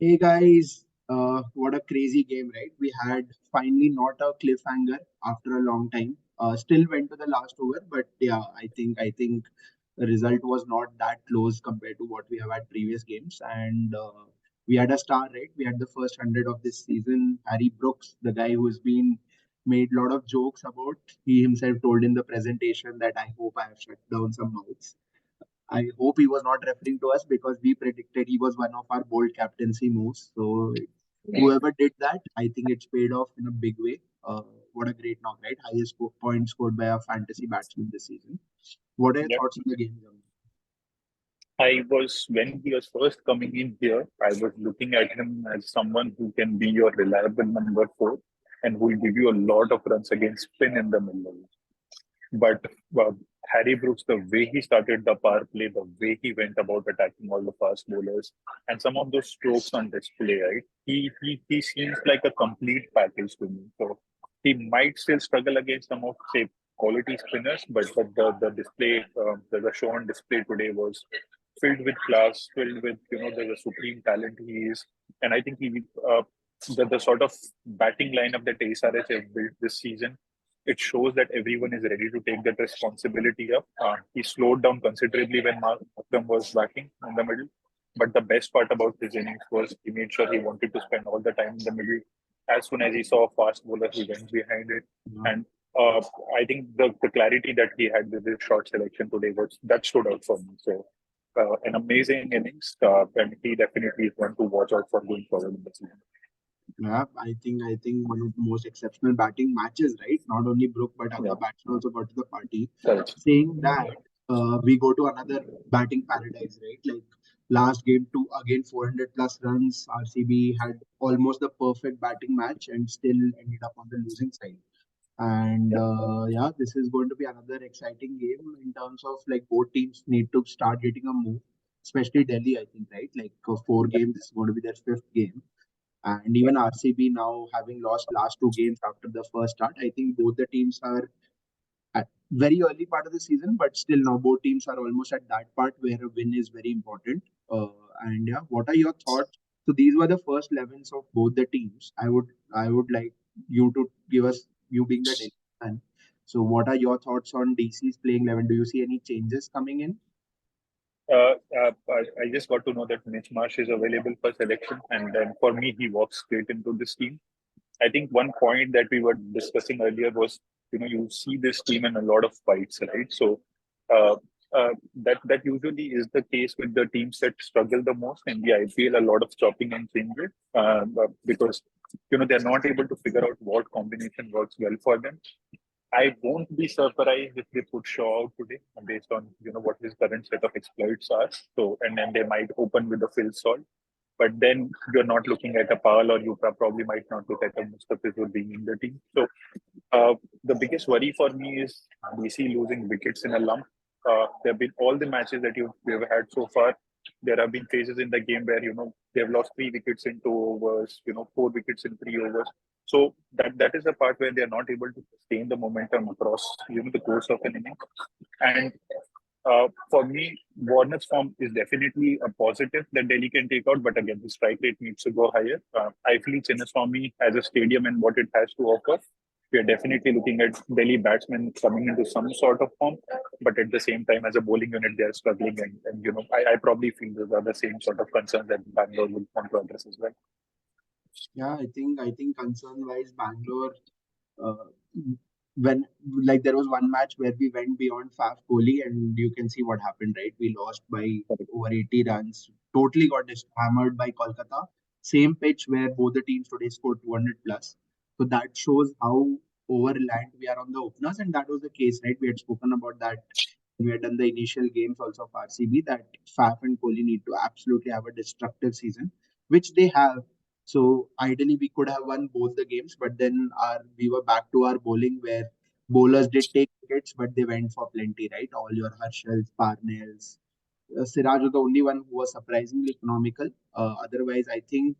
Hey guys, what a crazy game, right? We had finally not a cliffhanger after a long time. Still went to the last over, but yeah, I think the result was not that close compared to what we have had previous games. And we had a star, right? We had the first 100 of this season, Harry Brooks, the guy who has been made a lot of jokes about. He himself told in the presentation that I hope I have shut down some mouths. I hope he was not referring to us because we predicted he was one of our bold captaincy moves. So whoever did that, I think it's paid off in a big way. What a great knock, right? Highest point scored by a fantasy batsman this season. What are your Yeah, thoughts on the game, Jamie? when he was first coming in here, I was looking at him as someone who can be your reliable number four and who will give you a lot of runs against spin in the middle. But uh, Harry Brooks, the way he started the power play, the way he went about attacking all the fast bowlers, and some of those strokes on display, right? He seems like a complete package to me. So he might still struggle against some of say quality spinners, but the display, the show on display today was filled with class, filled with the supreme talent he is, and I think the sort of batting lineup that SRH have built this season, it shows that everyone is ready to take that responsibility up. He slowed down considerably when Mark Akram was batting in the middle. But the best part about his innings was he made sure he wanted to spend all the time in the middle. As soon as he saw a fast bowler, he went behind it. Yeah, And I think the clarity that he had with his shot selection today was that stood out for me. So an amazing innings, and he definitely is one to watch out for going forward in the season. yeah. I think one of the most exceptional batting matches, right? Not only Brook but other Yeah, batsmen also got to the party. correct. Saying that, we go to another batting paradise, right? Like last game, two again 400 plus runs. RCB had almost the perfect batting match and still ended up on the losing side. And Yeah, yeah, this is going to be another exciting game in terms of like both teams need to start getting a move, especially Delhi. I think, right? Like four yeah, games, this is going to be their fifth game, and even RCB now having lost last two games after the first start. I think both the teams are at very early part of the season, but still now both teams are almost at that part where a win is very important. And yeah, what are your thoughts? So these were the first 11s of both the teams. I would like you to give us, you being the Delhi fan. So what are your thoughts on DC's playing 11? Do you see any changes coming in? I just got to know that Mitch Marsh is available for selection, and then for me, he walks straight into this team. I think one point that we were discussing earlier was, you see this team in a lot of fights, right? So uh, that usually is the case with the teams that struggle the most in the IPL. A lot of chopping and changing because they're not able to figure out what combination works well for them. I won't be surprised if they put Shaw out today based on what his current set of exploits are. So and then they might open with a Phil Salt. But then you're not looking at a Powell or you probably might not look at a Mustafizur being in the team. So the biggest worry for me is DC losing wickets in a lump. There have been all the matches that we've had so far. There have been phases in the game where they've lost 3 wickets in 2 overs, 4 wickets in 3 overs. So that is the part where they are not able to sustain the momentum across the course of an inning. And for me, Warner's form is definitely a positive that Delhi can take out, but again, the strike rate needs to go higher. I feel Chinnaswamy as a stadium and what it has to offer, we are definitely looking at Delhi batsmen coming into some sort of form, but at the same time, as a bowling unit, they are struggling, and I probably feel those are the same sort of concerns that Bangalore will want to address as well. Yeah, I think concern wise, Bangalore, uh, when like there was one match where we went beyond Faf Kohli and you can see what happened, right? We lost by over 80 runs, totally got hammered by Kolkata. Same pitch where both the teams today scored 200 plus. So that shows how overland we are on the openers, and that was the case, right? We had spoken about that. We had done the initial games also of RCB that Faf and Kohli need to absolutely have a destructive season, which they have. So ideally, we could have won both the games, but then we were back to our bowling where bowlers did take wickets, but they went for plenty, right? All your Harshals, Parnells, Siraj was the only one who was surprisingly economical. Otherwise, I think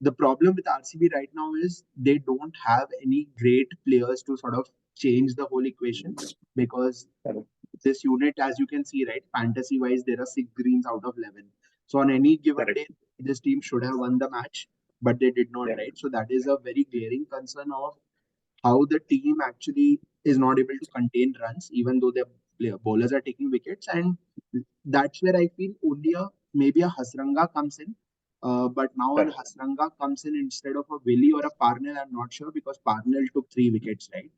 the problem with RCB right now is they don't have any great players to sort of change the whole equation because this unit, as you can see, right, fantasy wise, there are 6 greens out of 11. So on any given Correct. day, this team should have won the match, but they did not, Yeah, right? So that is a very glaring concern of how the team actually is not able to contain runs, even though their bowlers are taking wickets. And that's where I feel only maybe a Hasranga comes in. But now a correct. Hasranga comes in instead of a Willie or a Parnell. I'm not sure because Parnell took 3 wickets, right?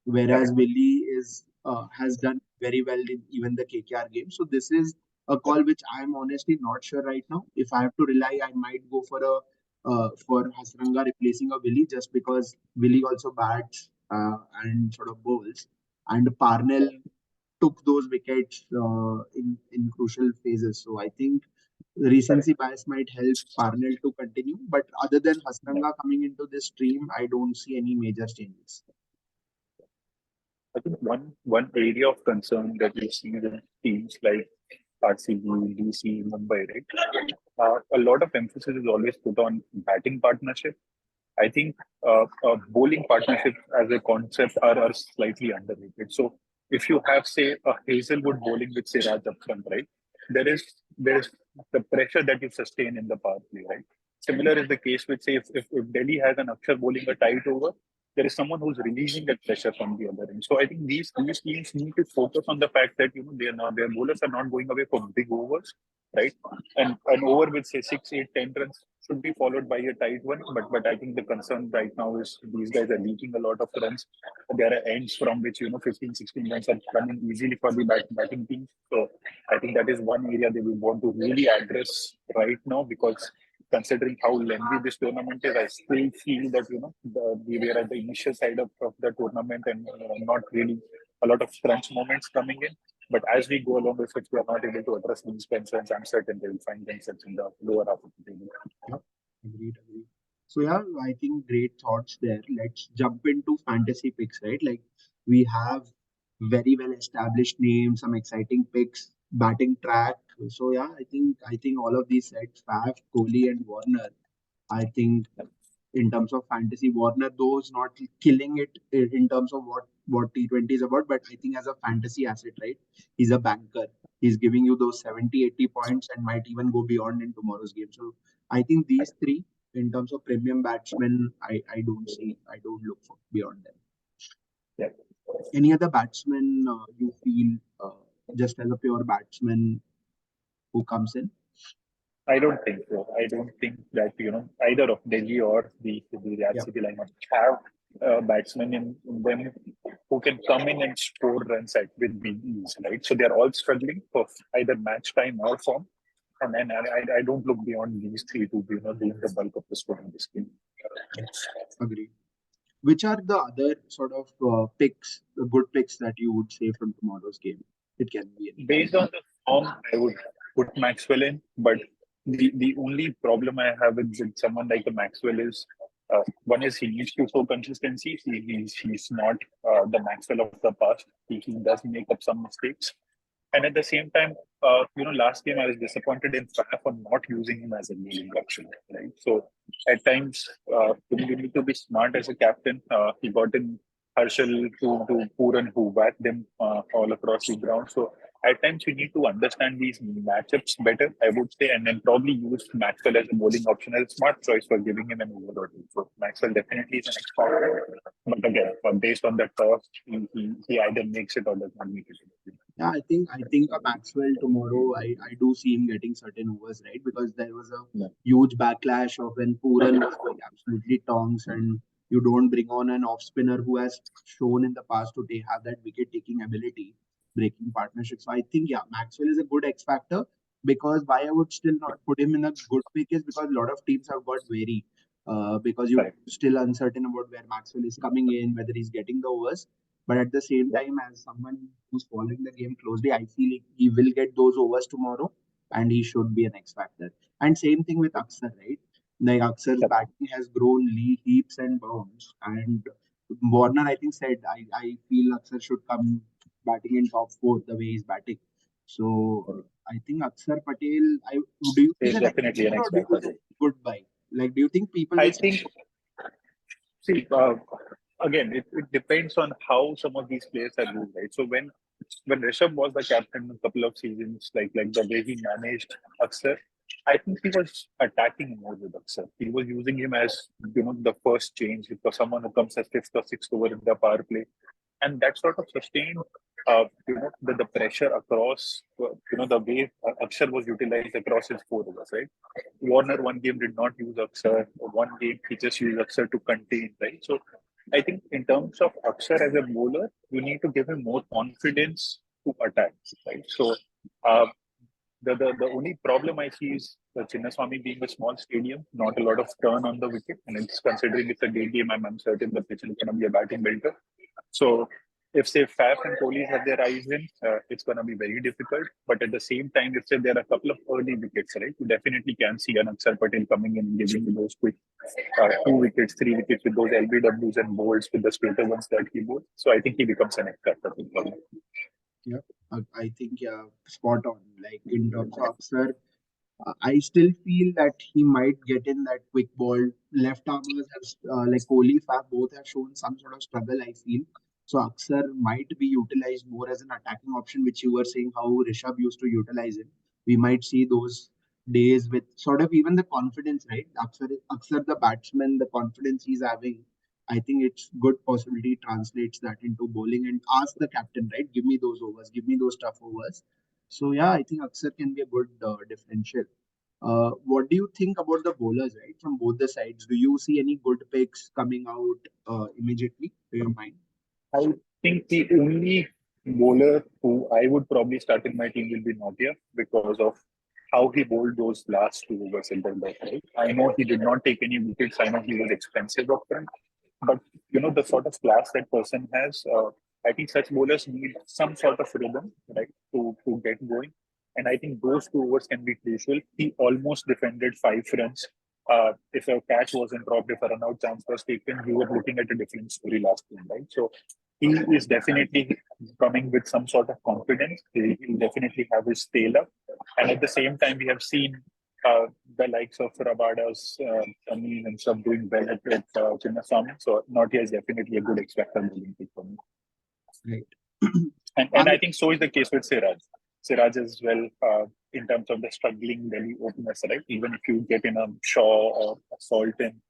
Whereas Correct. Willie is has done very well in even the KKR game. So this is a call which I'm honestly not sure right now. If I have to rely, I might go for a for Hasranga replacing a Willie just because Willie also bats and sort of bowls, and Parnell took those wickets in crucial phases. So I think recency Correct. bias might help Parnell to continue. But other than Yeah. Hasranga coming into this stream, I don't see any major changes. I think one area of concern that we see in teams like RCB, DC, Mumbai, right? A lot of emphasis is always put on batting partnership. I think bowling partnerships as a concept are slightly underrated. So if you have, say, a Hazelwood bowling with Siraj up front, right? There is the pressure that you sustain in the power play, right? Similar is the case with, say, if Delhi has an Akshar bowling a tight over, there is someone who's releasing that pressure from the other end. So I think these teams need to focus on the fact that they are not, their bowlers are not going away for big overs, right? And an over with say 6, 8, 10 runs should be followed by a tight one. But I think the concern right now is these guys are leaking a lot of runs. There are ends from which 15, 16 runs are coming easily for the batting teams. So I think that is one area that we want to really address right now because considering how lengthy this tournament is, I still feel that we were at the initial side of the tournament and not really a lot of crunch moments coming in. But as we go along, if we are not able to address these concerns, I'm certain they will find themselves in the lower half of the table. Yep, agreed, agreed. So yeah, I think great thoughts there. Let's jump into fantasy picks, right? Like we have very well established names, some exciting picks, batting track. So yeah, I think all of these sets, Faf, Kohli, and Warner. I think in terms of fantasy, Warner though is not killing it in terms of what T20 is about, but I think as a fantasy asset, right? He's a banker. He's giving you those 70, 80 points and might even go beyond in tomorrow's game. So I think these three, in terms of premium batsmen, I don't look for beyond them. Yeah. Any other batsman you feel just as a pure batsman who comes in? I don't think so. I don't think that either of Delhi or the Yeah, RCB lineup have batsmen in them who can come in and score runs at with big ease, right? So they're all struggling for either match time or form, and I don't look beyond these three to be doing the bulk of the scoring in this game. agree. Which are the other sort of picks, the good picks that you would say from tomorrow's game? It can be any. Based on the form, I would put Maxwell in, but the only problem I have with someone like a Maxwell is one is he needs to show consistency. He's not the Maxwell of the past. He does make up some mistakes. And at the same time, last game I was disappointed in Faf for not using him as a leading option, right? So at times, you need to be smart as a captain. He got in Harshal to Pooran, who whacked them all across the ground. So at times, you need to understand these matchups better, I would say, and then probably use Maxwell as a bowling option as a smart choice for giving him an over or two. So Maxwell definitely is an expert. But again, based on the toss, he either makes it or does not make it. Yeah, I think a Maxwell tomorrow. I do see him getting certain overs, right? Because there was a Yeah. huge backlash of when Pooran was going absolutely tongs, and you don't bring on an off spinner who has shown in the past to have that wicket taking ability, breaking partnerships. So I think yeah, Maxwell is a good X factor. Because why I would still not put him in a good pick is because a lot of teams have got wary. Because you're Correct. still uncertain about where Maxwell is coming in, whether he's getting the overs. But at the same Yeah. time, as someone who's following the game closely, I feel he will get those overs tomorrow and he should be an X factor. And same thing with Aksar, right? Like Aksar's Correct. batting has grown leaps and bounds. And Warner, I think, said, I feel Aksar should come batting in top four the way he's batting. So I think Aksar Patel, do you see He's an X definitely an factor or X do you factor. think goodbye? Like, do you think people I will think, see, again, it depends on how some of these players are used, right? So when Rishabh was the captain a couple of seasons, like the way he managed Aksar, I think he was attacking more with Aksar. He was using him as, the first change for someone who comes as fifth or sixth over in the power play. And that sort of sustained, the pressure across, the way Akshar was utilized across his four overs, right? Warner one game did not use Akshar. One game he just used Akshar to contain, right? So I think in terms of Akshar as a bowler, you need to give him more confidence to attack, right? So uh, the only problem I see is the Chinnaswamy being a small stadium, not a lot of turn on the wicket, and it's considering it's a day game, I'm uncertain the pitch is going to be a batting builder. So if say Faf and Kohli have their eyes in, it's going to be very difficult. But at the same time, if say there are a couple of early wickets, right, you definitely can see an Akshar Patel coming in and giving you those quick 2 wickets, 3 wickets with those LBWs and bowls with the straighter ones that he bowls. So I think he becomes an expert. Yeah, I think yeah, spot on. Like in terms of Aksar, I still feel that he might get in that quick ball. Left armers have like Kohli, Faf both have shown some sort of struggle. I feel so. Aksar might be utilized more as an attacking option, which you were saying how Rishabh used to utilize him. We might see those days with sort of even the confidence, right? Aksar the batsman, the confidence he's having. I think it's good possibility translates that into bowling and ask the captain, right? Give me those overs, give me those tough overs. So yeah, I think Aksar can be a good differential. What do you think about the bowlers, right, from both the sides? Do you see any good picks coming out immediately to your mind? I think the only bowler who I would probably start in my team will be Notia because of how he bowled those last 2 overs in the back. Right? I know he did not take any wickets. I know he was expensive up front, but the sort of class that person has, I think such bowlers need some sort of rhythm, right, to get going. And I think those 2 overs can be crucial. He almost defended 5 runs. If a catch wasn't dropped, if a run out chance was taken, we were looking at a different story last game, right? So he is definitely coming with some sort of confidence. He'll definitely have his tail up. And at the same time, we have seen the likes of Rabada's, Amin and stuff doing well at Chinnaswamy. So Naughty is definitely a good expected bowling pick for me. Right. And I think so is the case with Siraj. Siraj as well, in terms of the struggling Delhi openers, right? Even if you get in a Shaw or a Sultan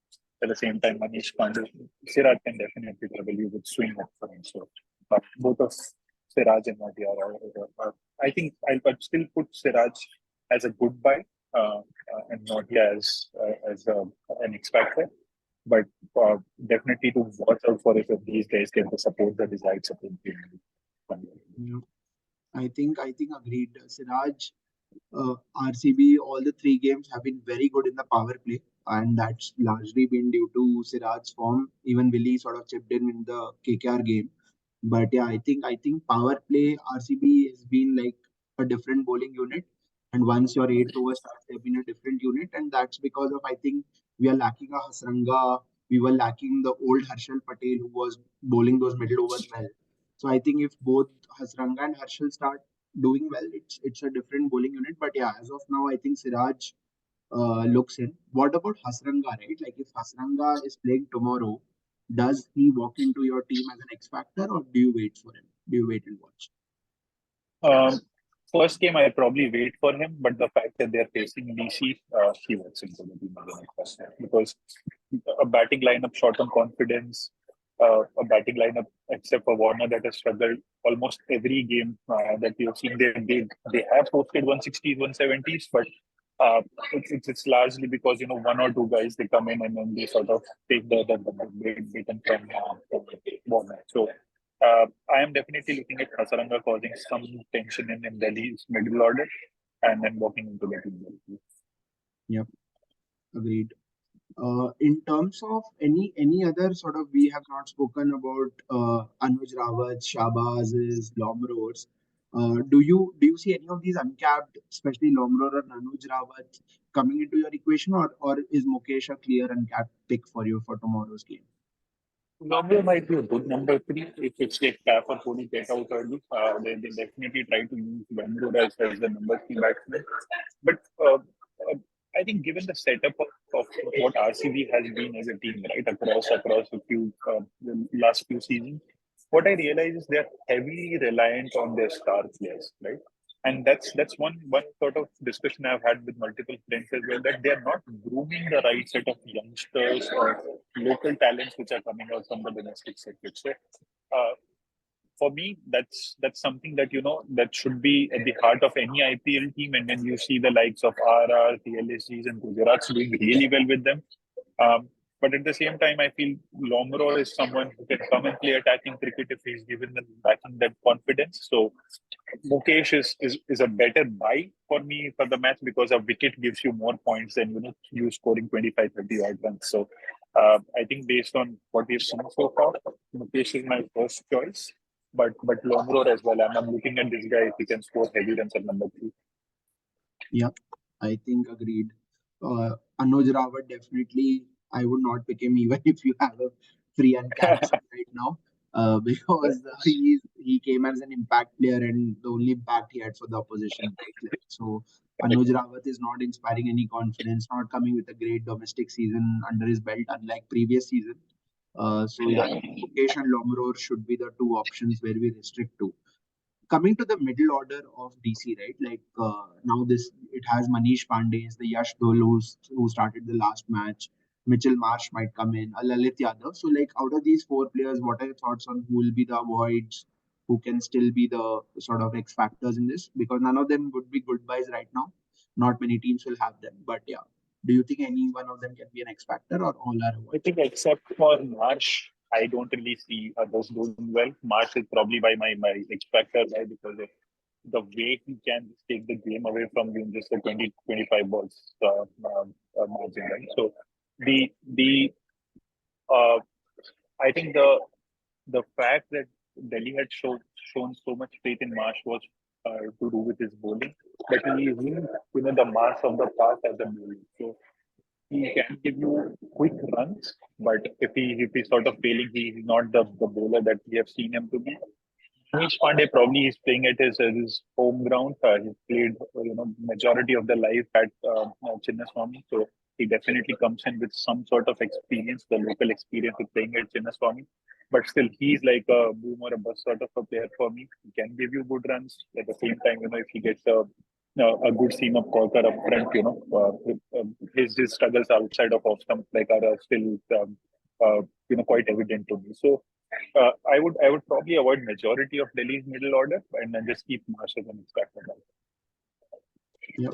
at the same time, Manish Pandey, Siraj can definitely trouble you with swing up front. So both of Siraj and Nadia I think I'll still put Siraj as a good buy and Nadia as an X factor. But definitely to watch out for if these guys get the support, the desired support. Yeah. I think agreed. Siraj, RCB, all the three games have been very good in the power play, and that's largely been due to Siraj's form. Even Willie sort of chipped in the KKR game. But yeah, I think power play RCB has been like a different bowling unit. And once your eighth over starts, they've been a different unit. And that's because of I think we are lacking a Hasranga. We were lacking the old Harshal Patel who was bowling those middle overs well. So I think if both Hasranga and Harshal start doing well, it's a different bowling unit. But yeah, as of now, I think Siraj looks in. What about Hasranga, right? Like if Hasranga is playing tomorrow, does he walk into your team as an X factor, or do you wait for him? Do you wait and watch? Um, First game, I probably wait for him, but the fact that they're facing DC, he works into the team again because a batting lineup short on confidence, a batting lineup except for Warner that has struggled almost every game that we have seen. They have posted 160s, 170s, but uh, it's largely because one or two guys they come in and then they sort of take the weight beaten from Warner. So I am definitely looking at Hasaranga causing some tension in Delhi's middle order and then walking into the team. Yep, agreed. In terms of any other sort of, we have not spoken about Anuj Rawat, Shahbaz's, Lomro's. Do you see any of these uncapped, especially Lomro and Anuj Rawat, coming into your equation, or is Mukesh a clear uncapped pick for you for tomorrow's game? Number might be a good number three if it's like Cap or Kohli get out early. They definitely try to use Bangalore as the number three batsman. But I think given the setup of what RCB has been as a team, right, across the last few seasons, what I realize is they're heavily reliant on their star players, right? And that's one sort of discussion I've had with multiple friends as well, that they are not grooming the right set of youngsters or local talents which are coming out from the domestic circuit. So uh, for me, that's something that that should be at the heart of any IPL team. And when you see the likes of RR, the LSGs, and Gujarat's doing really well with them, um, but at the same time, I feel Lomro is someone who can come and play attacking cricket if he's given them backing that confidence. So Mukesh is a better buy for me for the match, because a wicket gives you more points than you scoring 25, 30 odd runs. So I think based on what we've seen so far, Mukesh is my first choice. But Lomro as well. I'm looking at this guy if he can score heavy runs at number three. Yeah, I think agreed. Anuj Rawat definitely, I would not pick him even if you have a free uncapped seat right now, because he came as an impact player and the only impact he had for the opposition, right? Like, so Anuj Rawat is not inspiring any confidence, not coming with a great domestic season under his belt, unlike previous season. So yeah, Mukesh and Lomror should be the two options where we restrict to. Coming to the middle order of DC, right? Like now this it has Manish Pandey, is the Yash Dole who started the last match. Mitchell Marsh might come in, Lalit Yadav. So like out of these four players, what are your thoughts on who will be the voids, who can still be the sort of X factors in this? Because none of them would be goodbyes right now. Not many teams will have them, but yeah. Do you think any one of them can be an X factor or all are I avoids? think except for Marsh, I don't really see others doing well. Marsh is probably by my expecter, right? Because of the way he can just take the game away from you in just a 20-25 balls margin, right? So the uh, I think the fact that Delhi had shown so much faith in Marsh was to do with his bowling, but he isn't the mass of the past as a bowler. So he can give you quick runs, but if he's sort of failing, he's not the bowler that we have seen him to be. Manish Pandey probably is playing at his home ground. He's played majority of the life at Chinnaswamy, so he definitely comes in with some sort of experience, the local experience with playing at Chinnaswamy. But still, he's like a boom or a bust sort of a player for me. He can give you good runs. At the same time, if he gets a good seam of Korkar up front, his struggles outside of off stump like are still quite evident to me. So I would probably avoid majority of Delhi's middle order and then just keep Marsh as an expected. Yeah.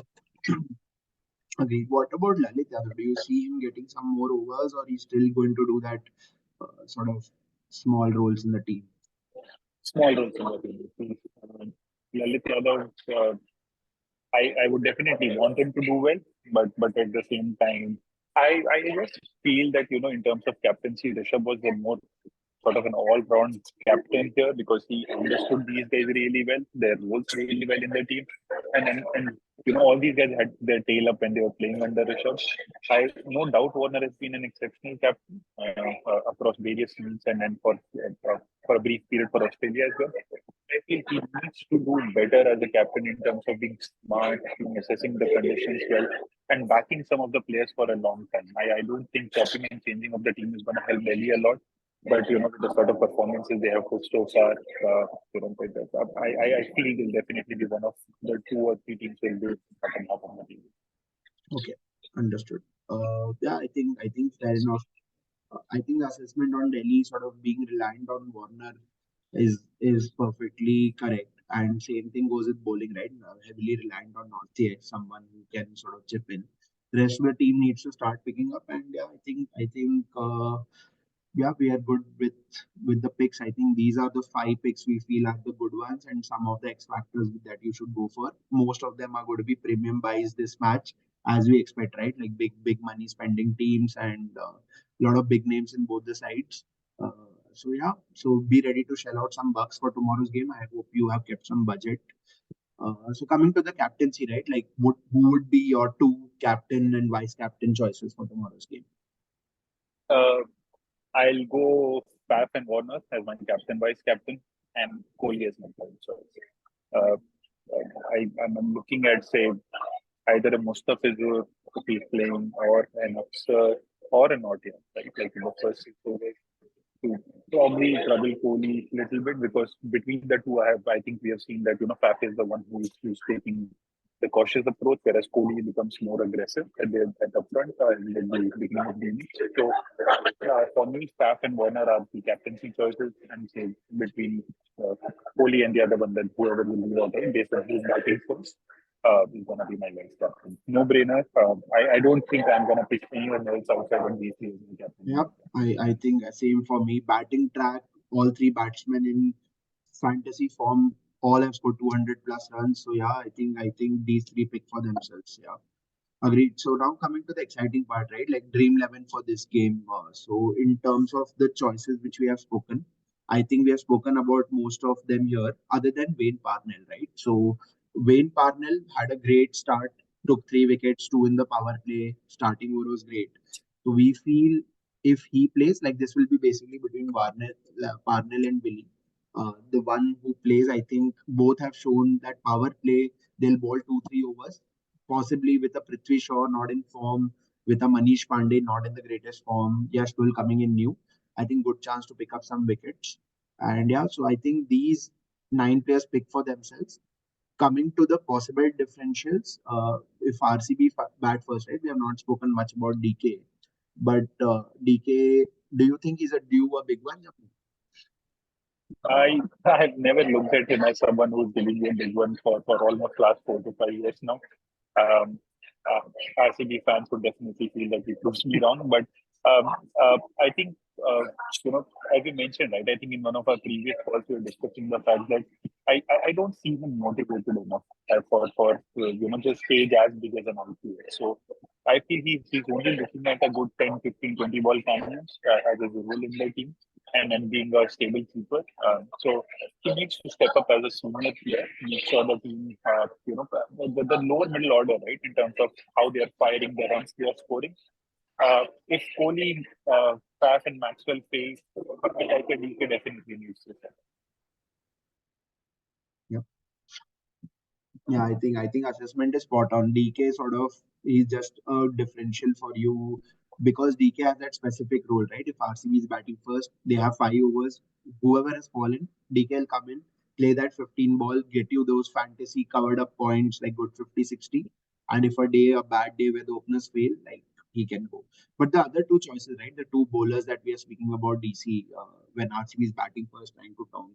Agreed. What about Lalit Yadav? Do you see him getting some more overs, or he's still going to do that sort of small roles in the team? Small roles in the team. Lalit Yadav, I would definitely want him to do well, but at the same time, I just feel that in terms of captaincy, Rishabh was the more sort of an all-round captain here because he understood these guys really well, their roles really well in the team, and all these guys had their tail up when they were playing under Rishabh. I no doubt Warner has been an exceptional captain across various teams and for a brief period for Australia as well. I feel he needs to do better as a captain in terms of being smart, assessing the conditions well, and backing some of the players for a long time. I don't think chopping and changing of the team is going to help Delhi a lot. But with the sort of performances they have put so far, I feel they'll definitely be one of the two or three teams will be bottom half of the team. Okay, understood. Yeah, I think fair enough. I think the assessment on Delhi sort of being reliant on Warner is perfectly correct. And same thing goes with bowling, right? Heavily reliant on Northier, someone who can sort of chip in. The rest of the team needs to start picking up, and yeah, I think yeah, we are good with the picks. I think these are the five picks we feel are the good ones, and some of the X factors that you should go for. Most of them are going to be premium buys this match, as we expect, right? Like big money spending teams and a lot of big names in both the sides. So yeah, so be ready to shell out some bucks for tomorrow's game. I hope you have kept some budget. So coming to the captaincy, right? Like, who would be your two captain and vice captain choices for tomorrow's game? Uh, I'll go Faf and Warner as my captain, vice captain, and Kohli as my third choice. Uh, I'm looking at say either a Mustafizur if he's playing or an Upser or a Northian, right? Like in the first 6 overs. to probably trouble Kohli a little bit, because between the two, I think we have seen that Faf is the one who's taking the cautious approach, whereas Kohli becomes more aggressive at the front in the beginning of the innings. So for me, Faf and Warner are the captaincy choices, and say between uh, Kohli and the other one, then whoever will be out there based on who's batting first. Is gonna be my vice captain. No brainer. I don't think I'm gonna pick anyone else outside of DC as my captain. Yep, I think same for me. Batting track, all three batsmen in fantasy form all have scored 200 plus runs. So yeah, I think these three pick for themselves. Yeah. Agreed. So now coming to the exciting part, right? Like Dream 11 for this game. So in terms of the choices which we have spoken, I think we have spoken about most of them here, other than Wayne Parnell, right? So Wayne Parnell had a great start, took 3 wickets, two in the power play. Starting over was great. So we feel if he plays, like this will be basically between Parnell and Billy. The one who plays, I think both have shown that power play, they'll bowl 2-3 overs possibly with a Prithvi Shaw not in form, with a Manish Pandey not in the greatest form, Yash Dul coming in new. I think good chance to pick up some wickets. And yeah, so I think these 9 players pick for themselves. Coming to the possible differentials, if RCB bat first, right? We have not spoken much about DK, but DK, do you think he's a due a big one? I've never looked at him as someone who's giving you a big one for almost last 4 to 5 years now. Um, RCB fans would definitely feel that he proves me wrong, but um, I think uh, as we mentioned, right? I think in one of our previous calls we were discussing the fact that I don't see him motivated enough for just stage as big as an IPL. So I feel he's only looking at a good 10, 15, 20 ball canons as a role in the team, and being a stable keeper. So he needs to step up as a senior player, make sure the team, the lower middle order, right, in terms of how they are firing, the runs they are scoring. If Kohli, Faf, and Maxwell fail, I think he definitely needs to step up. Yeah. Yeah, I think assessment is spot on. DK sort of is just a differential for you because DK has that specific role, right? If RCB is batting first, they have 5 overs. Whoever has fallen, DK will come in, play that 15 ball, get you those fantasy covered up points like good 50, 60. And if a bad day where the openers fail, like he can go. But the other two choices, right? The two bowlers that we are speaking about DC when RCB is batting first, trying to tonk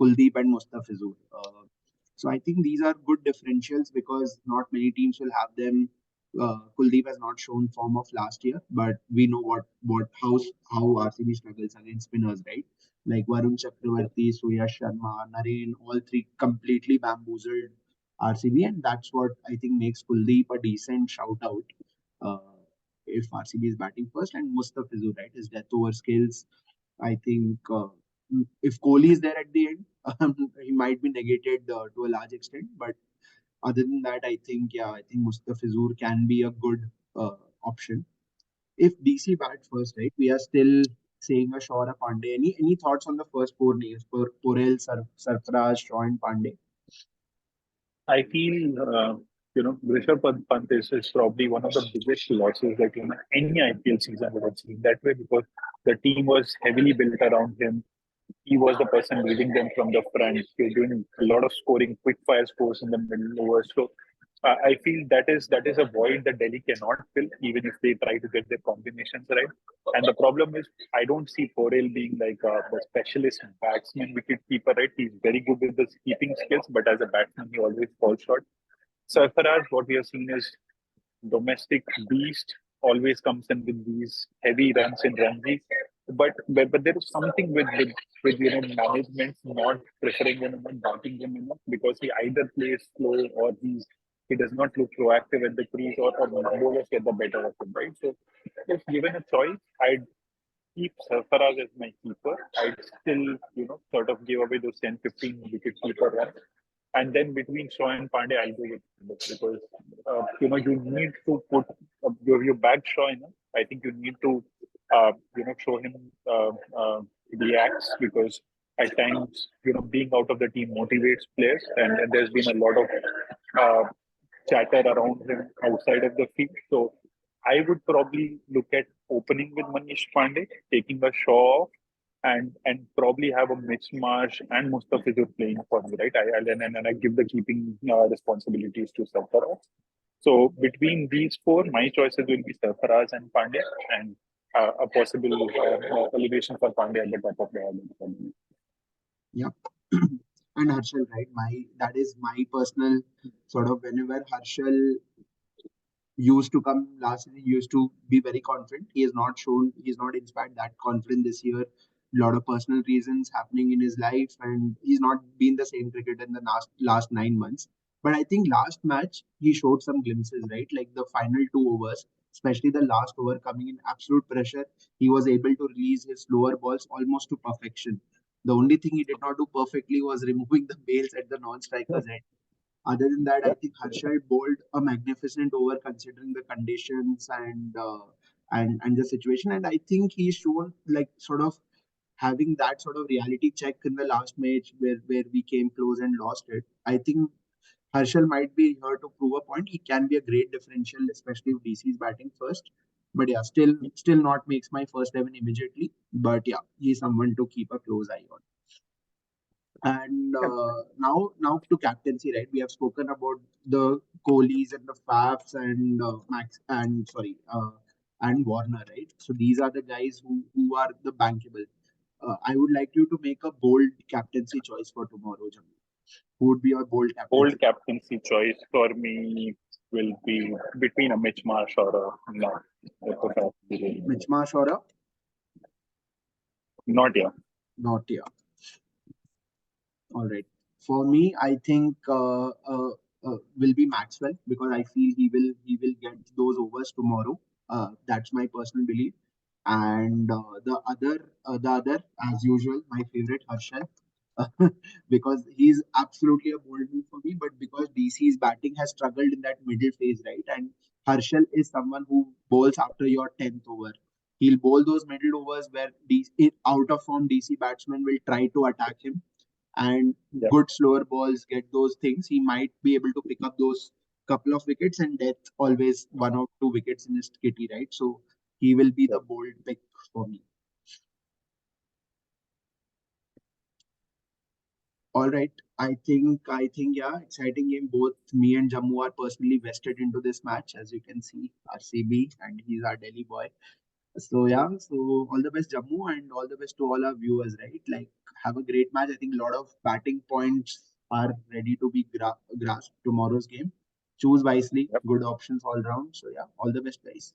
Kuldeep and Mustafizur. So I think these are good differentials because not many teams will have them. Kuldeep has not shown form of last year, but we know how RCB struggles against spinners, right? Like Varun Chakravarti, Suyash Sharma, Naren, all three completely bamboozled RCB, and that's what I think makes Kuldeep a decent shout out. Uh, if RCB is batting first, and Mustafizur, right, his death over skills, I think if Kohli is there at the end, he might be negated to a large extent. But other than that, I think Mustafizur can be a good option. If DC bats first, right, we are still saying a Shaw or a Pandey. Any thoughts on the first four names? Porel, Sarfaraz, Shaw, and Pandey. I feel, Rishabh Pant is probably one of the biggest losses that any IPL season would have seen that way, because the team was heavily built around him. He was the person leading them from the front. He was doing a lot of scoring, quick fire scores in the middle overs. So I feel that is a void that Delhi cannot fill, even if they try to get their combinations right. And the problem is, I don't see Porel being like the specialist batsman wicket keeper. Right, he's very good with the keeping skills, but as a batsman, he always falls short. Sarfaraz, what we have seen is domestic beast, always comes in with these heavy runs in Ranji. But there is something with management not preferring him and not batting him enough, because he either plays slow, or he does not look proactive at the crease, or bowlers get the better of him, right? So if given a choice, I'd keep Sarfaraz as my keeper. I'd still, sort of give away those 10, 15 wicket keeper runs. And then between Shaw and Pandey, I'll go with Pandey, because you need to put your back Shaw in. I think you need to show him the acts, because at times being out of the team motivates players, and there's been a lot of uh, chatter around him outside of the field. So I would probably look at opening with Manish Pandey, taking a Shaw off, and probably have a Mitch and Mustafizur playing for me, right? And I give the keeping responsibilities to Sarfaraz. So between these four, my choices will be Sarfaraz and Pandya, and a possible elevation for Pandya at the top of the order. Yeah. And Harshal, right? That is my personal sort of whenever Harshal used to come last season, he used to be very confident. He has not shown, he's not inspired that confident this year. A lot of personal reasons happening in his life, and he's not been the same cricketer in the last 9 months. But I think last match he showed some glimpses, right? Like the final 2 overs, especially the last over coming in absolute pressure, he was able to release his slower balls almost to perfection. The only thing he did not do perfectly was removing the bails at the non-strikers end. Other than that, I think Harshal bowled a magnificent over considering the conditions and the situation. And I think he's shown like sort of having that sort of reality check in the last match where we came close and lost it. I think Harshal might be here to prove a point. He can be a great differential, especially if DC is batting first. But yeah, still not makes my first 11 immediately. But yeah, he's someone to keep a close eye on. And now to captaincy, right? We have spoken about the Kohlis and the Fafs and Max and sorry and Warner, right? So these are the guys who are the bankable. I would like you to make a bold captaincy choice for tomorrow, Jammu. Who would be your bold Old captaincy? captaincy choice for me will be between a Mitch Marsh or a not. Mitch Marsh or a Not yet. Naughty? All right. For me, I think will be Maxwell because I feel he will get those overs tomorrow. That's my personal belief. And the other, as usual, my favorite Harshal, because he's absolutely a bold move for me. But because DC's batting has struggled in that middle phase, right? And Harshal is someone who bowls after your 10th over. He'll bowl those middle overs where out of form DC batsmen will try to attack him and Yeah. good slower balls, get those things, he might be able to pick up those couple of wickets and death always 1 or 2 wickets in his kitty, right? So he will be Yeah. the bold pick for me. All right. I think yeah, exciting game. Both me and Jammu are personally vested into this match, as you can see, RCB, and he's our Delhi boy. So yeah, so all the best, Jammu, and all the best to all our viewers, right? Like, have a great match. I think a lot of batting points are ready to be grasped tomorrow's game. Choose wisely, Yep. good options all round. So yeah, all the best, guys.